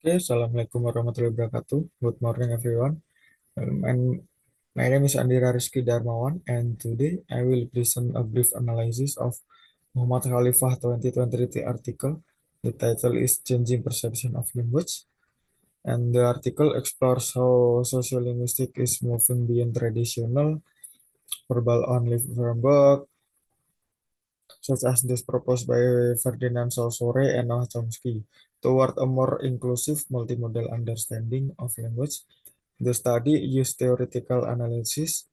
Okay, Assalamualaikum warahmatullahi wabarakatuh. Good morning, everyone. And my name is Andira Rizky Darmawan, and today I will present a brief analysis of Muhammad Khalifah 2023 article. The title is Changing Perception of Language, and the article explores how sociolinguistics is moving beyond traditional verbal-only framework, such as this proposed by Ferdinand Saussure and Noah Chomsky, toward a more inclusive multimodal understanding of language. The study used theoretical analysis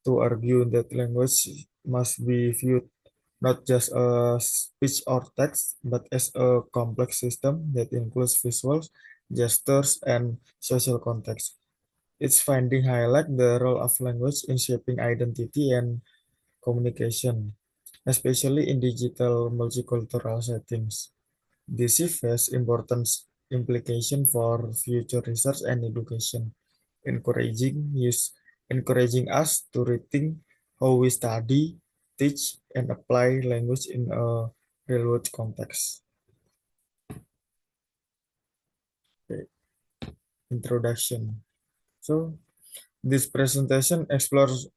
to argue that language must be viewed not just as speech or text, but as a complex system that includes visuals, gestures, and social context. Its finding highlight the role of language in shaping identity and communication, especially in digital multicultural settings. This shift has important implication for future research and education, encouraging use encouraging us to rethink how we study, teach, and apply language in a real-world context. Okay, introduction. So, this presentation explores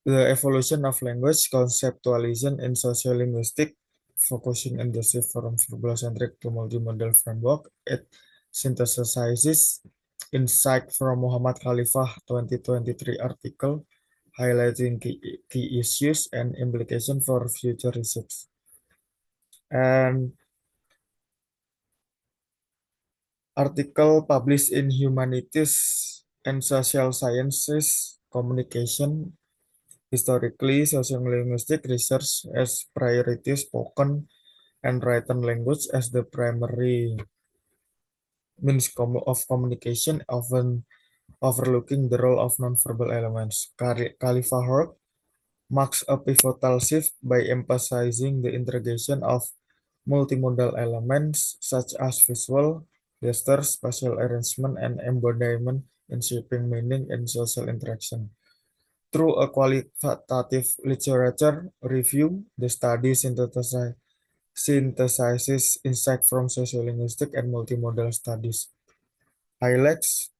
the evolution of language conceptualization in sociolinguistics, focusing on the shift from verbal-centric to multimodal framework. It synthesizes insight from Muhammad Khalifah 2023 article, highlighting key issues and implications for future research. And article published in Humanities and Social Sciences Communication. Historically, sociolinguistic research has prioritized spoken and written language as the primary means of communication, often overlooking the role of nonverbal elements. Khalifa work marks a pivotal shift by emphasizing the integration of multimodal elements such as visual, gesture, spatial arrangement, and embodiment in shaping meaning and social interaction. Through a qualitative literature review, the study synthesizes insight from sociolinguistic and multimodal studies, highlights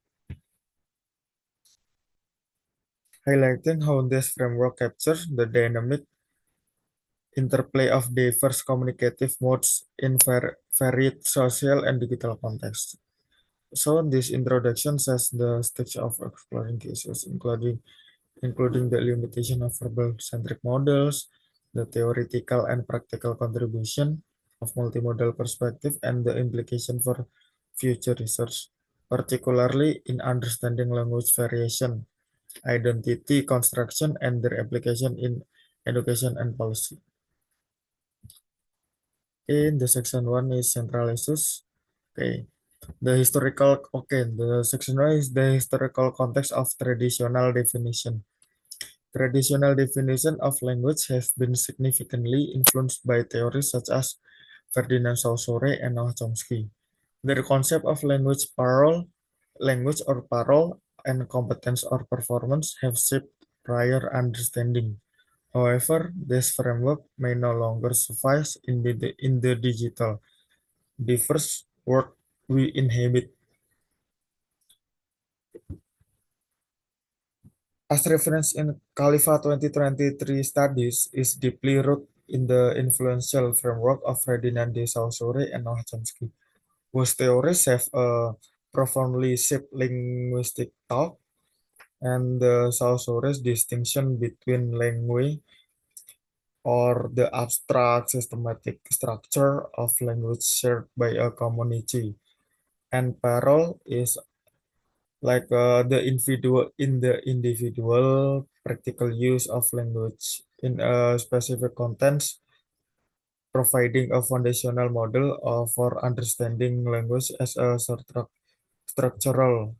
highlighting how this framework captures the dynamic interplay of diverse communicative modes in varied social and digital contexts. So this introduction sets the stage of exploring issues, including the limitation of verbal-centric models, the theoretical and practical contribution of multimodal perspective, and the implication for future research, particularly in understanding language variation, identity construction, and their application in education and policy. In the section one is central issues. Okay, the section one is the historical context of traditional definition. Traditional definition of language have been significantly influenced by theories such as Ferdinand Saussure and Noam Chomsky. Their concept of language or parole, and competence or performance have shaped prior understanding. However, this framework may no longer suffice in the digital, diverse world we inhabit. As reference in Khalifa 2023 studies is deeply rooted in the influential framework of Ferdinand de Saussure and Noam Chomsky, whose theories have profoundly shaped linguistic thought, and the Saussure's distinction between language or the abstract systematic structure of language shared by a community, and parole is like the individual practical use of language in a specific context, providing a foundational model for understanding language as a structural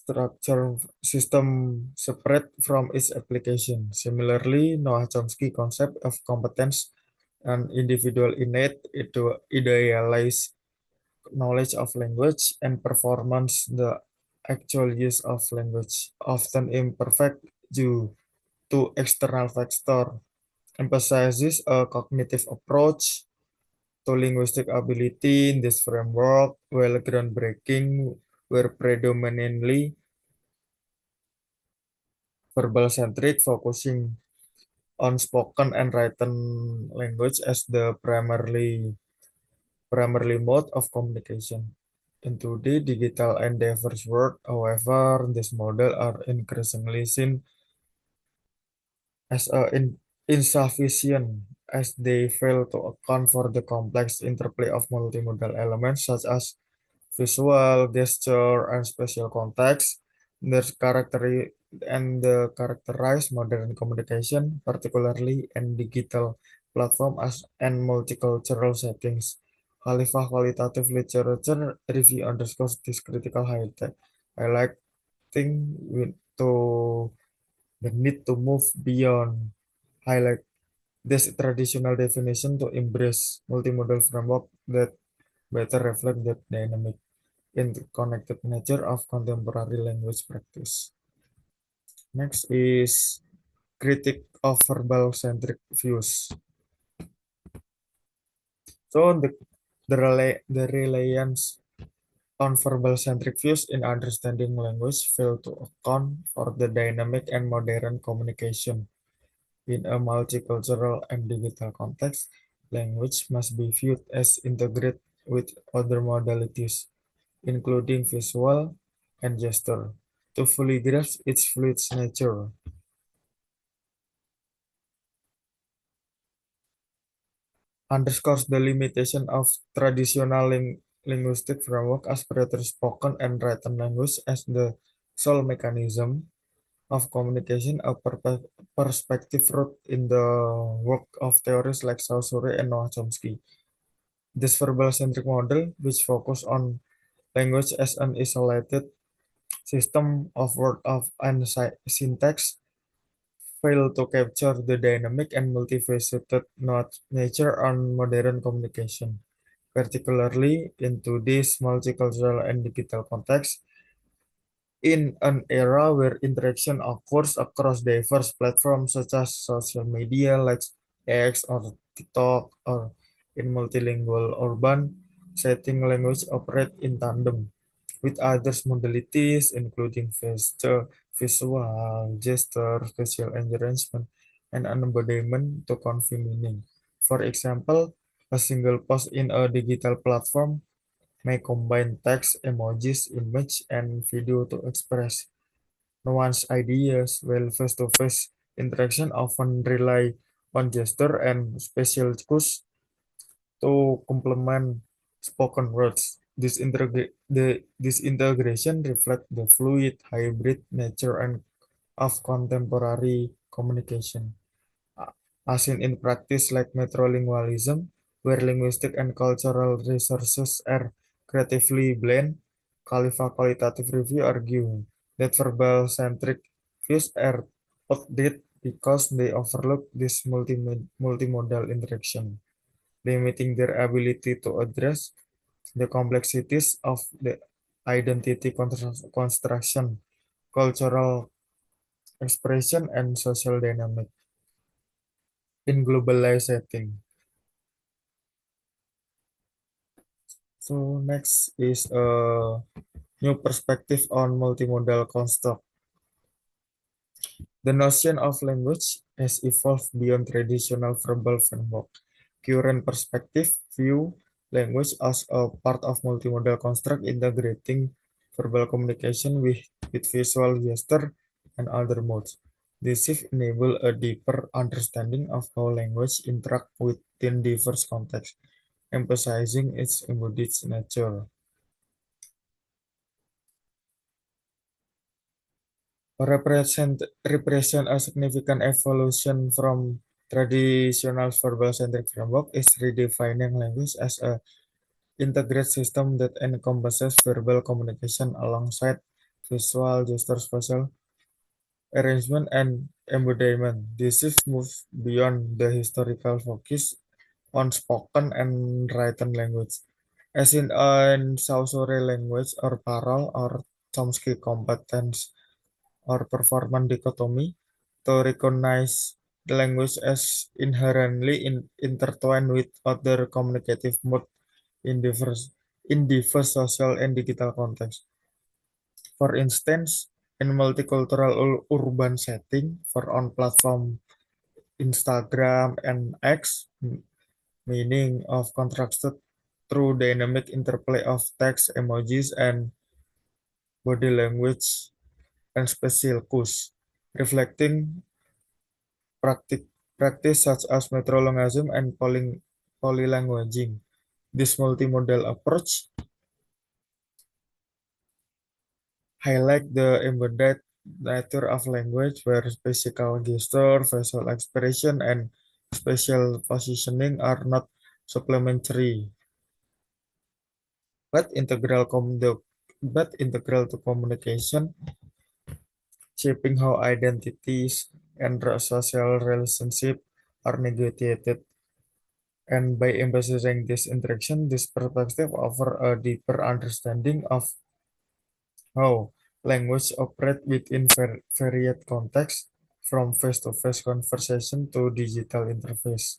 structure system separate from its application. Similarly, Noah Chomsky concept of competence and individual innate idealize knowledge of language and performance, the actual use of language, often imperfect due to external factor. emphasizes a cognitive approach to linguistic ability in this framework, while groundbreaking were predominantly verbal centric, focusing on spoken and written language as the primarily mode of communication. In today's digital and diverse world, however, this model are increasingly seen as insufficient as they fail to account for the complex interplay of multimodal elements such as visual, gesture, and spatial context. There's character and the characterize modern communication, particularly in digital platform as and multicultural settings. Khalifah Qualitative Literature Review underscores this critical highlighting to the need to move beyond highlight this traditional definition to embrace multimodal framework that better reflect the dynamic interconnected nature of contemporary language practice. Next is critique of verbal-centric views. So the reliance on verbal-centric views in understanding language fail to account for the dynamic and modern communication. In a multicultural and digital context, language must be viewed as integrated with other modalities, including visual and gesture, to fully grasp its fluid nature. Underscores the limitation of traditional linguistic framework as spoken and written language as the sole mechanism of communication, a perspective root in the work of theorists like Saussure and Noam Chomsky. This verbal-centric model, which focus on language as an isolated system of word of and syntax, fail to capture the dynamic and multifaceted nature on modern communication, particularly in today's multicultural and digital context. In an era where interaction occurs across diverse platforms such as social media like X or TikTok, or in multilingual urban setting, language operate in tandem with other modalities including visual, gesture, spatial arrangement, and embodiment to convey meaning. For example, a single post in a digital platform may combine text, emojis, image, and video to express nuanced ideas, while face-to-face interaction often rely on gesture and spatial cues to complement spoken words. This integration reflects the fluid, hybrid nature and of contemporary communication, as in practice like metrolingualism, where linguistic and cultural resources are creatively blend. Khalifa Qualitative Review argue that verbal-centric views are outdated because they overlook this multimodal interaction, limiting their ability to address the complexities of the identity construction, cultural expression, and social dynamic in globalized setting. So next is a new perspective on multimodal construct. The notion of language has evolved beyond traditional verbal framework. Current perspective view language as a part of multimodal construct integrating verbal communication with visual gesture and other modes. This shift enable a deeper understanding of how language interact within diverse contexts, emphasizing its embodied nature. Represent a significant evolution from traditional verbal-centric framework is redefining language as a integrated system that encompasses verbal communication alongside visual, gesture, spatial arrangement, and embodiment. This shift moves beyond the historical focus on spoken and written language, as in an Saussure language or parallel or Chomsky competence or performance dichotomy to recognize the language as inherently intertwined with other communicative modes in diverse social and digital contexts. For instance, in multicultural urban setting, for on-platform Instagram and X, meaning of contrasted through dynamic interplay of text, emojis, and body language and spatial cues, reflecting practice such as metrolinguism and polylanguaging. This multimodal approach highlight the embedded nature of language where physical gesture, facial expression, and spatial positioning are not supplementary but integral to communication, shaping how identities and social relationships are negotiated. And by emphasizing this interaction, this perspective offers a deeper understanding of how language operates within varied contexts, from face-to-face conversation to digital interface,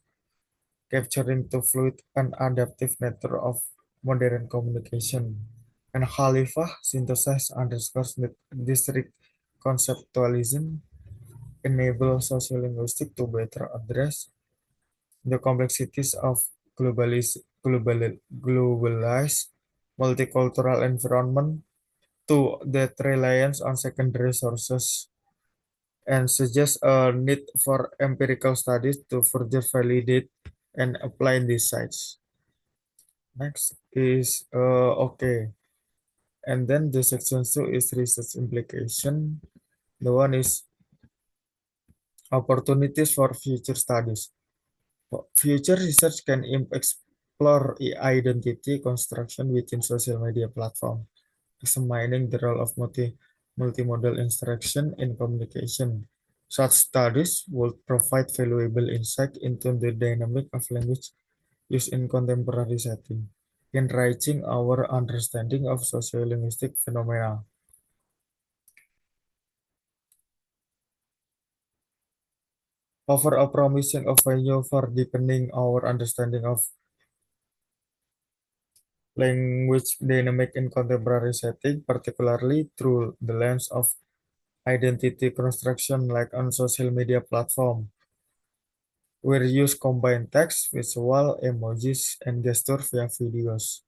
capturing the fluid and adaptive nature of modern communication. And Khalifah synthesis underscores that district conceptualism enables sociolinguistics to better address the complexities of globalized multicultural environment to that reliance on secondary sources and suggests a need for empirical studies to further validate and apply these sites. Next is okay, and then the section 2 is research implication. The one is opportunities for future studies. Future research can explore identity construction within social media platform, examining the role of multimodal instruction in communication. Such studies would provide valuable insight into the dynamic of language used in contemporary setting, enriching our understanding of sociolinguistic phenomena. Offer a promising avenue for deepening our understanding of language dynamic in contemporary setting, particularly through the lens of identity construction like on social media platform, where use combine text, visual, emojis, and gesture via videos.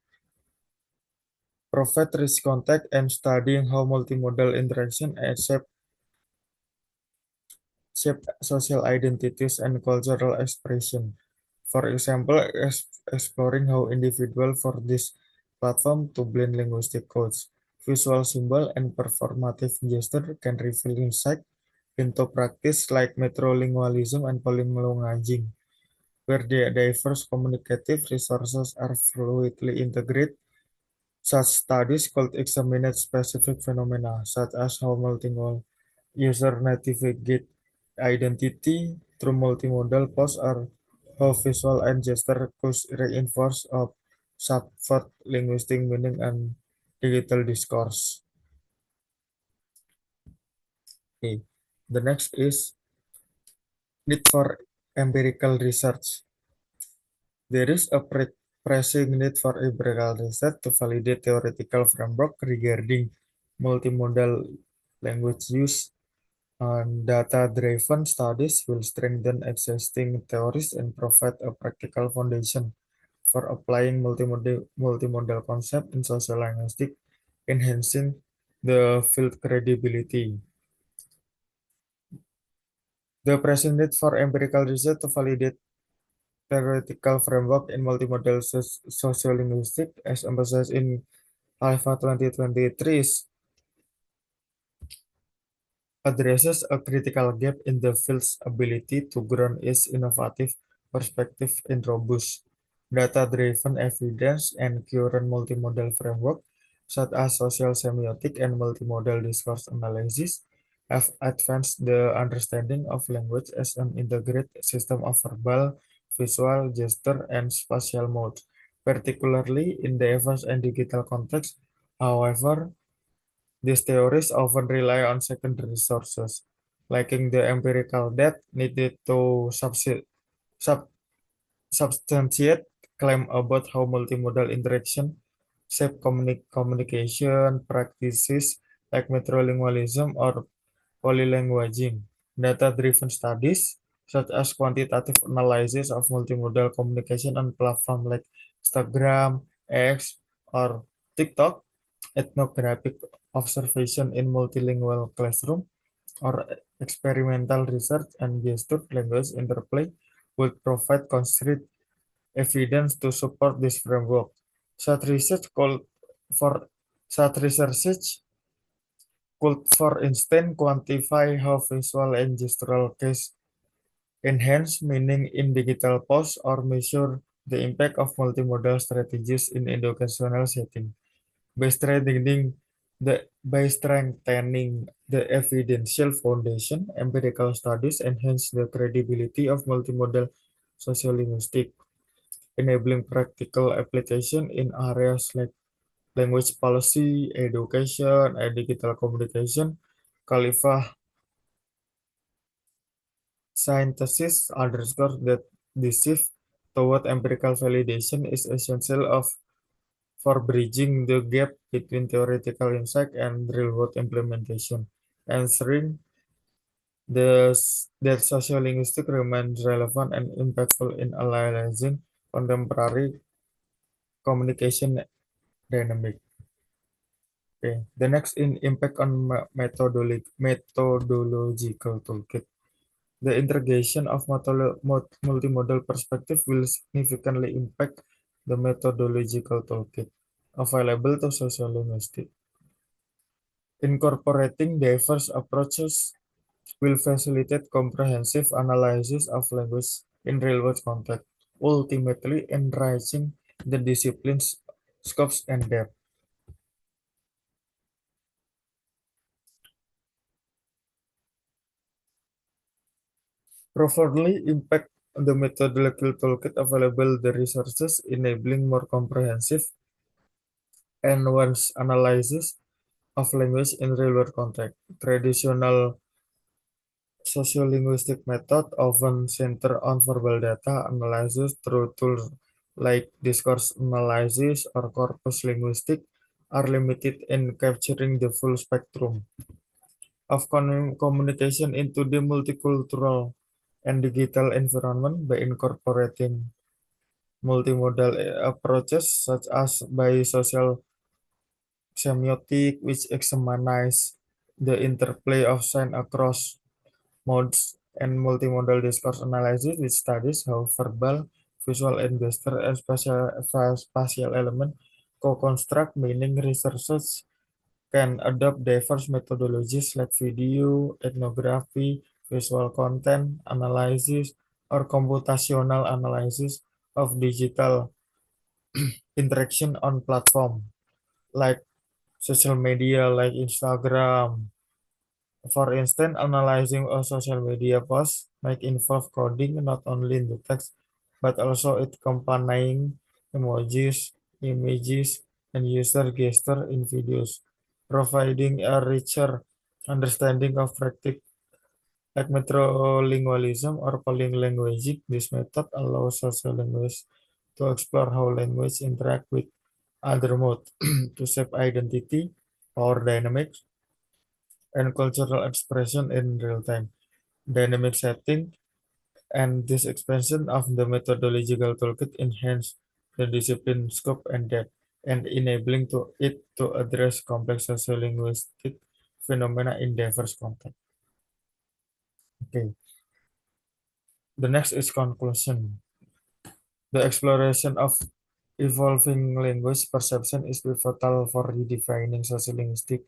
Provide rich context and studying how multimodal interaction shape social identities and cultural expression. For example, exploring how individual for this platform to blend linguistic codes, visual symbol, and performative gesture can reveal insight into practice like metrolingualism and polylinguaging, where the diverse communicative resources are fluidly integrated. Such studies could examine specific phenomena, such as how multilingual user navigate identity through multimodal posts or how visual and gesture cues reinforce of subvert linguistic meaning and digital discourse. Okay. The next is need for empirical research. There is a pressing need for empirical research to validate theoretical framework regarding multimodal language use, and data-driven studies will strengthen existing theories and provide a practical foundation for applying multimodal concept in social linguistics, enhancing the field credibility. The present need for empirical research to validate theoretical framework in multimodal sociolinguistics, as emphasized in Alpha 2023, addresses a critical gap in the field's ability to ground its innovative perspective in robust, data-driven evidence and current multimodal framework, such as social semiotic and multimodal discourse analysis, have advanced the understanding of language as an integrated system of verbal, visual, gesture, and spatial modes, particularly in diverse and digital contexts. However, these theories often rely on secondary sources. lacking the empirical data needed to sub- substantiate claim about how multimodal interaction shape communication practices like metrolingualism or polylanguaging. Data-driven studies, such as quantitative analysis of multimodal communication on platforms like Instagram, X, or TikTok, ethnographic observation in multilingual classroom, or experimental research and gesture language interplay would provide concrete evidence to support this framework. Such research called for such research could, for instance, quantify how visual and gestural cues enhance meaning in digital posts or measure the impact of multimodal strategies in educational settings. By strengthening by strengthening the evidential foundation, empirical studies enhance the credibility of multimodal sociolinguistic, enabling practical application in areas like language policy, education, and digital communication. Khalifah scientists underscore that this shift toward empirical validation is essential for bridging the gap between theoretical insight and real-world implementation, ensuring that sociolinguistics remains relevant and impactful in analyzing contemporary communication dynamic. Okay. The next in impact on methodological toolkit. The integration of multimodal perspective will significantly impact the methodological toolkit available to sociolinguistics. Incorporating diverse approaches will facilitate comprehensive analysis of language in real-world context, ultimately enriching the discipline's scopes and depth. Profoundly impact the methodological toolkit available the resources enabling more comprehensive and nuanced analysis of language in real-world context. Traditional sociolinguistic methods often center on verbal data analysis through tools like discourse analysis or corpus linguistic are limited in capturing the full spectrum of communication into the multicultural and digital environment. By incorporating multimodal approaches such as biosocial semiotic, which examines the interplay of sign across modes, and multimodal discourse analysis, which studies how verbal, visual, and gesture and spatial element co-construct meaning. Researchers can adopt diverse methodologies like video, ethnography, visual content analysis, or computational analysis of digital interaction on platform like social media like Instagram. For instance, analyzing a social media post might involve coding not only in the text, but also its accompanying emojis, images, and user gesture in videos, providing a richer understanding of practice like metrolingualism or polylingualism. This method allows sociolinguists to explore how language interact with other modes to shape identity, power dynamics, and cultural expression in real time dynamic setting, and this expansion of the methodological toolkit enhance the discipline scope and depth, and enabling it to address complex sociolinguistic phenomena in diverse contexts. Okay, the next is conclusion. The exploration of evolving language perception is pivotal for redefining sociolinguistic.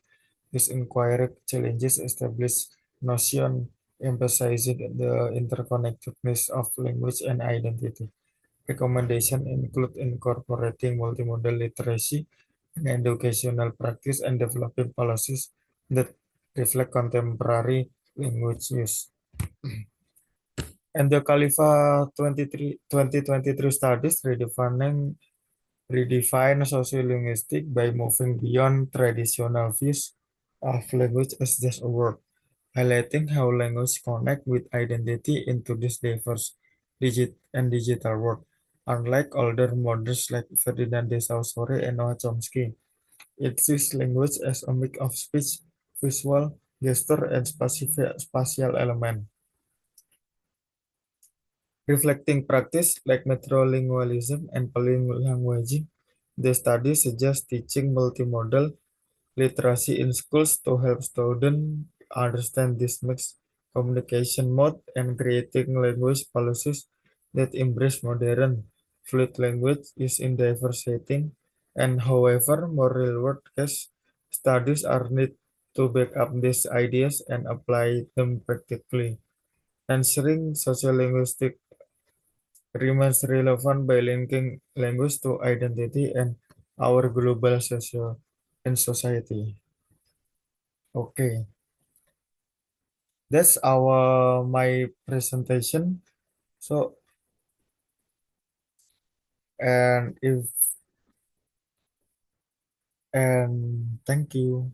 This inquiry challenges established notion, emphasizing the interconnectedness of language and identity. Recommendations include incorporating multimodal literacy in educational practice and developing policies that reflect contemporary language use. And the Khalifa 2023 studies redefine sociolinguistics by moving beyond traditional views of language as just a word. highlighting how language connect with identity into this diverse digital world. Unlike older models like Ferdinand de Saussure and Noam Chomsky, it sees language as a mix of speech, visual, gesture, and spatial element. Reflecting practice like metrolingualism and polylanguaging, the study suggests teaching multimodal literacy in schools to help students understand this mixed communication mode and creating language policies that embrace modern fluid language is in diverse setting. And however, more real-world case studies are need to back up these ideas and apply them practically. Answering sociolinguistic remains relevant by linking language to identity and our global social and society. Okay, that's our my presentation. So, and if and thank you.